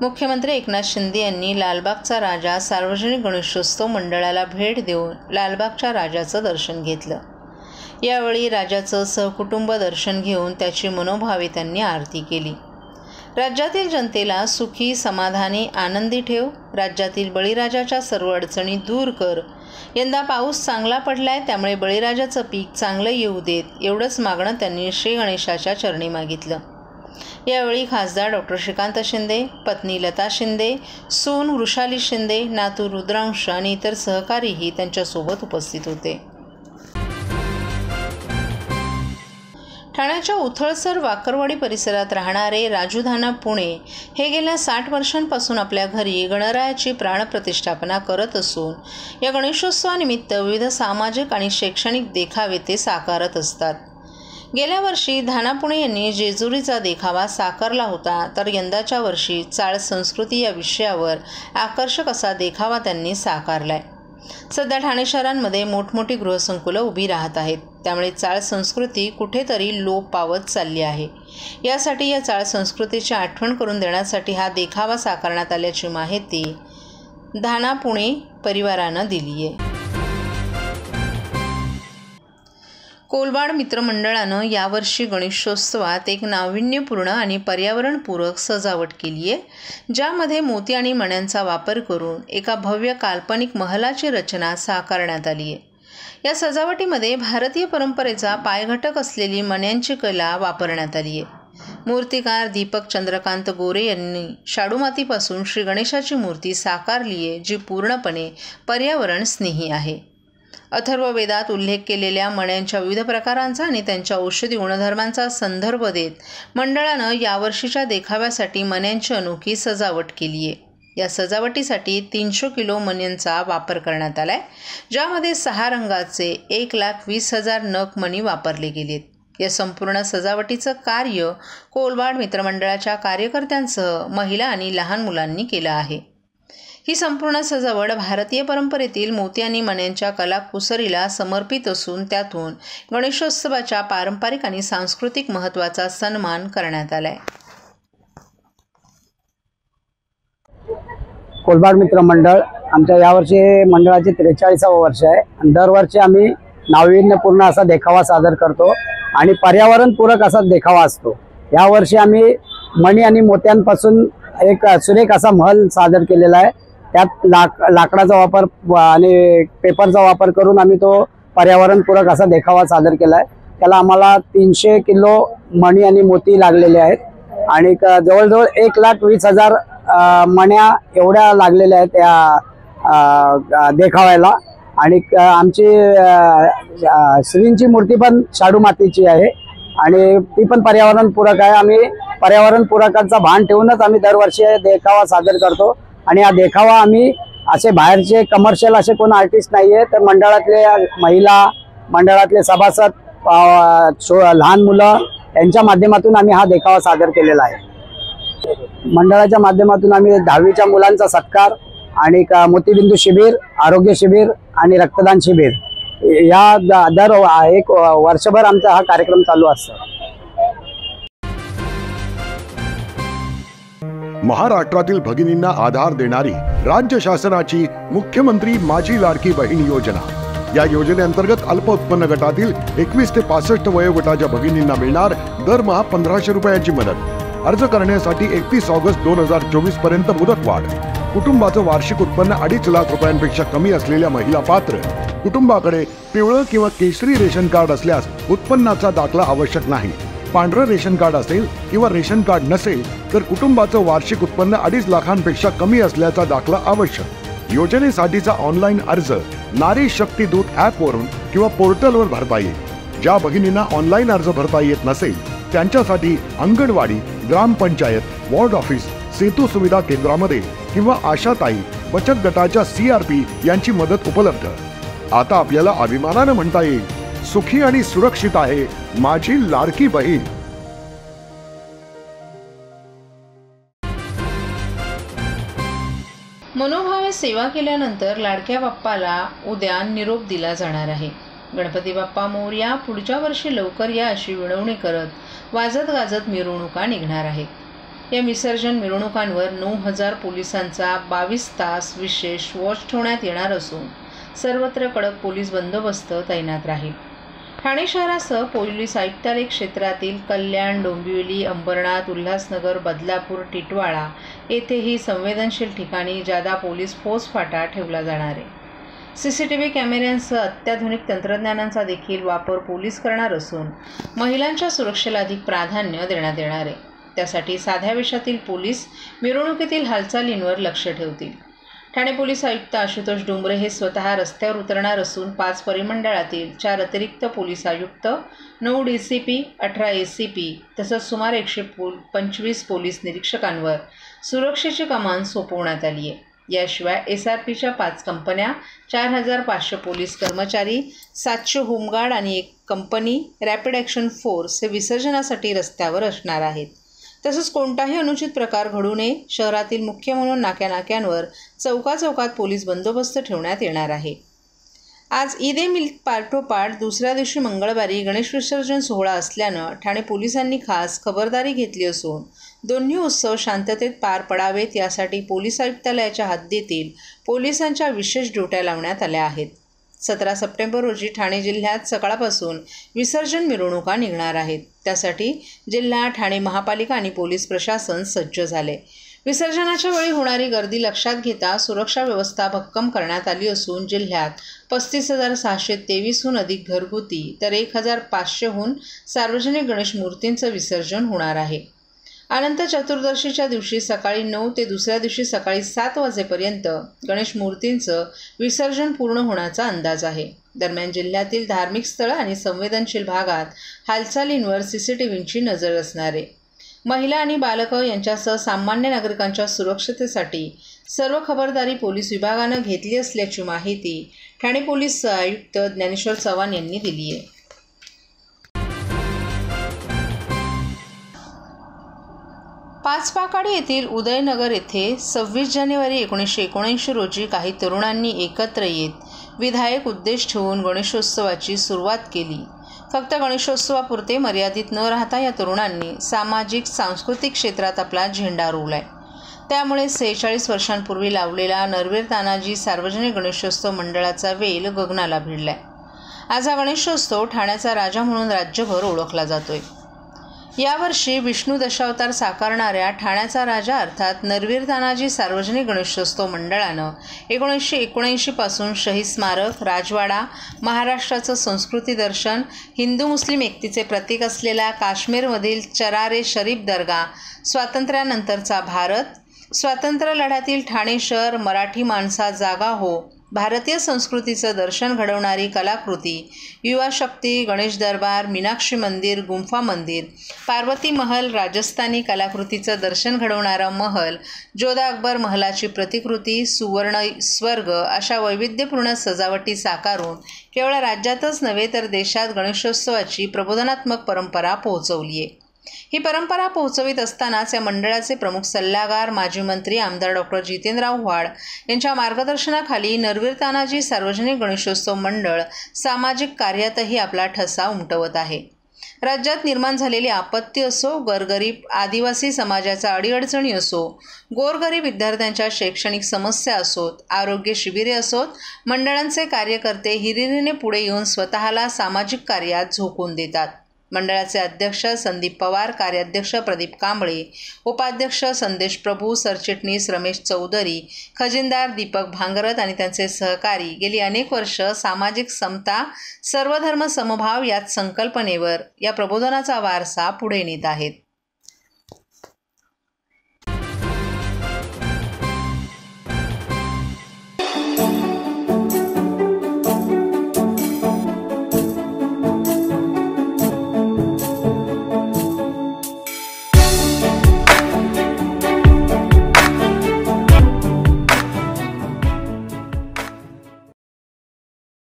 मुख्यमंत्री एकनाथ शिंदे यांनी लालबागचा राजा सार्वजनिक गणेशोत्सव मंडळाला भेट देऊन लालबागच्या राजाचं दर्शन घेतलं। यावेळी राजाचं सहकुटुंब दर्शन घेऊन त्याची मनोभावे त्यांनी आरती केली। राज्यातील जनतेला सुखी, समाधानी, आनंदी ठेव। राज्यातील बळीराजाच्या सर्व अडचणी दूर कर। यंदा पाऊस चांगला पडलाय, त्यामुळे बळीराजाचं पीक चांगलं येऊ देत, एवढंच मागणं त्यांनी श्री गणेशाच्या चरणी मागितलं। यावेळी खासदार डॉक्टर श्रीकांत शिंदे, पत्नी लता शिंदे, सून वृषाली शिंदे, नातू रुद्रांश आणि इतर सहकारीही त्यांच्यासोबत उपस्थित होते। ठाण्याच्या उथळसर वाकरवाडी परिसरात राहणारे राजू धाना पुणे हे गेल्या 60 वर्षांपासून आपल्या घरी गणरायाची प्राणप्रतिष्ठापना करत असून या गणेशोत्सवानिमित्त विविध सामाजिक आणि शैक्षणिक देखावे ते साकारत असतात। गेल्या वर्षी धाना पुणे यांनी जेजुरीचा देखावा साकारला होता, तर यंदाच्या वर्षी चाळ संस्कृती या विषयावर आकर्षक असा देखावा त्यांनी साकारलाय। सध्या ठाणे शहरांमध्ये मोठमोठी गृहसंकुलं उभी राहत आहेत, त्यामुळे चाळ संस्कृती कुठेतरी लोप पावत चालली आहे। यासाठी या चाळ संस्कृतीची आठवण करून देण्यासाठी हा देखावा साकारण्यात आल्याची माहिती धाना पुणे परिवारानं दिली आहे। कोलवाड मित्रमंडळानं यावर्षी गणेशोत्सवात एक नाविन्यपूर्ण आणि पर्यावरणपूरक सजावट केली आहे, ज्यामध्ये मोती आणि मण्यांचा वापर करून एका भव्य काल्पनिक महलाची रचना साकारण्यात आली आहे। या सजावटीमध्ये भारतीय परंपरेचा पायघटक असलेली मण्यांची कला वापरण्यात आली आहे। मूर्तिकार दीपक चंद्रकांत गोरे यांनी शाडूमातीपासून श्री गणेशाची मूर्ती साकारली आहे, जी पूर्णपणे पर्यावरण स्नेही आहे। अथर्ववेदात उल्लेख केलेल्या मण्यांच्या विविध प्रकारांचा आणि त्यांच्या औषधी गुणधर्मांचा संदर्भ देत मंडळानं यावर्षीच्या देखाव्यासाठी मण्यांची अनोखी सजावट केली आहे। या सजावटीसाठी 300 किलो मण्यांचा वापर करण्यात आलाय, ज्यामध्ये 6 रंगाचे 1,20,000 नग मणी वापरले गेलेत। या संपूर्ण सजावटीचं कार्य कोलवाड मित्रमंडळाच्या कार्यकर्त्यांसह महिला आणि लहान मुलांनी केलं आहे। ही संपूर्ण सजावट भारतीय परंपरेतील मोती आणि मण्यांच्या कलाकुसरीला समर्पित असून त्यातून गणेशोत्सवाच्या पारंपरिक आणि सांस्कृतिक महत्त्वाचा सन्मान करण्यात आलाय। कोलवाड मित्रमंडळ आमच्या यावर्षी मंडळाचे 43वे वर्ष आहे आणि दरवर्षी आम्ही नाविन्यपूर्ण असा देखावा सादर करतो आणि पर्यावरणपूरक असा देखावा असतो। यावर्षी आम्ही मणी आणि मोत्यांपासून एक सुरेख असा महल सादर केलेला आहे। त्यात लाकडाचा वापर आणि पेपरचा वापर करून आम्ही तो पर्यावरणपूरक असा देखावा सादर केला आहे। त्याला आम्हाला 300 किलो मणी आणि मोती लागलेले आहेत आणि जवळजवळ 1,20,000 मण्या एवढ्या लागलेल्या आहेत या देखाव्याला। आणि आमची श्रींची मूर्ती पण शाडू मातीची आहे आणि ती पण पर्यावरणपूरक आहे। आम्ही पर्यावरणपूरकाचा भान ठेवूनच आम्ही दरवर्षी देखावा सादर करतो आणि हा देखावा आम्ही असे बाहेरचे कमर्शियल असे कोण आर्टिस्ट नाहीये, तर मंडळातले महिला, मंडळातले सभासद, लहान मुलं यांच्या माध्यमातून आम्ही हा देखावा सादर केलेला आहे। मंडळाच्या माध्यमातून आम्ही 10वीच्या मुलांचा सत्कार आणि मोतीबिंदू शिबिर, आरोग्य शिबिर आणि रक्तदान शिबिर या दर एक वर्षभर आमचा हा कार्यक्रम चालू असतो। महाराष्ट्रातील भगिनींना आधार देणारी राज्य शासनाची मुख्यमंत्री माझी लाडकी बहीण योजना। या योजनेअंतर्गत अल्प उत्पन्न गटातील 21 ते 65 वयोगटाच्या भगिनींना मिळणार दरमहा 1,500 रुपयांची मदत। अर्ज करण्यासाठी 31 ऑगस्ट 2024 पर्यंत मुदतवाढ। कुटुंबाचं वार्षिक उत्पन्न 2.5 लाख रुपयांपेक्षा कमी असलेल्या महिला पात्र। कुटुंबाकडे पिवळं किंवा केशरी रेशन कार्ड असल्यास उत्पन्नाचा दाखला आवश्यक नाही। पांढरं रेशन कार्ड असेल किंवा रेशन कार्ड नसेल तर कुटुंबाचं वार्षिक उत्पन्न 2.5 लाखांपेक्षा कमी असल्याचा दाखला आवश्यक। योजनेसाठीचा ऑनलाईन अर्ज नारी शक्ती दूत ॲप वरून किंवा पोर्टलवर भरता येईल। ज्या भगिनींना ऑनलाईन अर्ज भरता येत नसेल त्यांच्यासाठी अंगणवाडी, ग्रामपंचायत, वॉर्ड ऑफिस, सेतू सुविधा केंद्रामध्ये किंवा आशाताई बचत गटाच्या CRP यांची मदत उपलब्ध। आता आपल्याला अभिमानाने म्हणता येईल, सुखी आणि सुरक्षित आहे माझी लाडकी बहीण। मनोभावे सेवा केल्यानंतर लाडक्या बाप्पाला उद्या निरोप दिला जाणार आहे। गणपती बाप्पा मोरया, पुढच्या वर्षी लवकर या अशी विनवणी करत वाजत गाजत मिरवणुका निघणार आहेत। या विसर्जन मिरवणुकांवर 9,000 पोलिसांचा 22 तास विशेष वॉच ठेवण्यात येणार असून सर्वत्र कडक पोलीस बंदोबस्त तैनात राहील. ठाणे शहरासह पोलीस आयुक्तालय क्षेत्रातील कल्याण, डोंबिवली, अंबरनाथ, उल्हासनगर, बदलापूर, टिटवाळा येथेही संवेदनशील ठिकाणी जादा पोलीस फौजफाटा ठेवला जाणार आहे. CCTV कॅमेऱ्यांसह अत्याधुनिक तंत्रज्ञानाचा देखील वापर पोलीस करणार असून महिलांच्या सुरक्षेला अधिक प्राधान्य देण्यात येणार आहे. त्यासाठी साध्या वेशातील पोलीस मिरवणुकीतील हालचालींवर लक्ष ठेवतील. ठाणे पोलीस आयुक्त आशुतोष डोंगरे हे स्वतः रस्त्यावर उतरणार असून 5 परिमंडळातील 4 अतिरिक्त पोलीस आयुक्त, 9 DCP, 18 ACP तसंच सुमारे 125 पोलीस निरीक्षकांवर सुरक्षेची कमान सोपवण्यात आली आहे. याशिवाय SRPच्या 5 कंपन्या, 4,500 पोलीस कर्मचारी, 700 होमगार्ड आणि 1 कंपनी रॅपिड ॲक्शन फोर्स हे विसर्जनासाठी रस्त्यावर असणार आहेत. तसंच कोणताही अनुचित प्रकार घडू नये, शहरातील मुख्य म्हणून नाक्यानाक्यांवर चौकाचौकात पोलीस बंदोबस्त ठेवण्यात येणार आहे. आज ईद-ए-मिलाद पाठोपाठ दुसऱ्या दिवशी मंगळवारी गणेश विसर्जन सोहळा असल्यानं ठाणे पोलिसांनी खास खबरदारी घेतली असून दोन्ही उत्सव शांततेत पार पडावेत यासाठी पोलीस आयुक्तालयाच्या हद्दीतील पोलिसांच्या विशेष ड्युट्या लावण्यात आल्या आहेत. 17 सप्टेंबर रोजी ठाणे जिल्ह्यात सकाळपासून विसर्जन मिरवणुका निघणार आहेत. त्यासाठी जिल्हा, ठाणे महापालिका आणि पोलीस प्रशासन सज्ज झाले. विसर्जनाच्या वेळी होणारी गर्दी लक्षात घेता सुरक्षा व्यवस्था भक्कम करण्यात आली असून जिल्ह्यात 35,623हून अधिक घरगुती तर 1,500हून सार्वजनिक गणेश मूर्तींचं विसर्जन होणार आहे. अनंत चतुर्दशीच्या दिवशी सकाळी 9 ते दुसऱ्या दिवशी सकाळी 7 वाजेपर्यंत गणेश मूर्तींचं विसर्जन पूर्ण होण्याचा अंदाज आहे. दरम्यान जिल्ह्यातील धार्मिक स्थळं आणि संवेदनशील भागात हालचालींवर CCTVची नजर असणार आहे. महिला आणि बालकं यांच्यासह सामान्य नागरिकांच्या सुरक्षतेसाठी सर्व खबरदारी पोलीस विभागानं घेतली असल्याची माहिती ठाणे पोलीस आयुक्त ज्ञानेश्वर चव्हाण यांनी दिली आहे. पाचपाकाडी येथील उदयनगर येथे 26 जानेवारी 1979 रोजी काही तरुणांनी एकत्र येत विधायक उद्देश ठेवून गणेशोत्सवाची सुरुवात केली. फक्त गणेशोत्सवापुरते मर्यादित न राहता या तरुणांनी सामाजिक सांस्कृतिक क्षेत्रात आपला झेंडा रोवलाय. त्यामुळे 46 वर्षांपूर्वी लावलेला नरवीर तानाजी सार्वजनिक गणेशोत्सव मंडळाचा वेल गगनाला भिडलाय. आज हा गणेशोत्सव ठाण्याचा राजा म्हणून राज्यभर ओळखला जातोय. यावर्षी विष्णू दशावतार साकारणाऱ्या ठाण्याचा राजा अर्थात नरवीर तानाजी सार्वजनिक गणेशोत्सव मंडळानं 1979 पासून शहीद स्मारक, राजवाडा, महाराष्ट्राचं संस्कृती दर्शन, हिंदू मुस्लिम एकतेचे प्रतीक असलेला काश्मीरमधील चरार-ए शरीफ दर्गा, स्वातंत्र्यानंतरचा भारत, स्वातंत्र्य लढ्यातील ठाणे शहर, मराठी माणसा जागा हो, भारतीय संस्कृतीचं दर्शन घडवणारी कलाकृती, युवा शक्ती, गणेश दरबार, मीनाक्षी मंदिर, गुंफा मंदिर, पार्वती महल, राजस्थानी कलाकृतीचं दर्शन घडवणारा महल, जोधा अकबर महलाची प्रतिकृती, सुवर्ण स्वर्ग अशा वैविध्यपूर्ण सजावटी साकारून केवळ राज्यातच नव्हे तर देशात गणेशोत्सवाची प्रबोधनात्मक परंपरा पोहोचवली आहे. ही परंपरा पोहोचवित असतानाच या मंडळाचे प्रमुख सल्लागार, माजी मंत्री आमदार डॉ. जितेंद्रराव व्हाड यांच्या मार्गदर्शनाखाली नरवीर तानाजी सार्वजनिक गणेशोत्सव मंडळ सामाजिक कार्यातही आपला ठसा उमटवत आहे. राज्यात निर्माण झालेली आपत्ती असो, गोरगरीब आदिवासी समाजाच्या अडीअडचणी असो, गोरगरीब विद्यार्थ्यांच्या शैक्षणिक समस्या असोत, आरोग्य शिबिरे असोत, मंडळांचे कार्यकर्ते हिरिरीने पुढे येऊन स्वतःला सामाजिक कार्यात झोकून देतात. मंडळाचे अध्यक्ष संदीप पवार, कार्याध्यक्ष प्रदीप कांबळे, उपाध्यक्ष संदेश प्रभू, सरचिटणीस रमेश चौधरी, खजिनदार दीपक भांगरत आणि त्यांचे सहकारी गेली अनेक वर्ष सामाजिक समता, सर्वधर्म समभाव या संकल्पनेवर या प्रबोधनाचा वारसा पुढे नेत आहेत.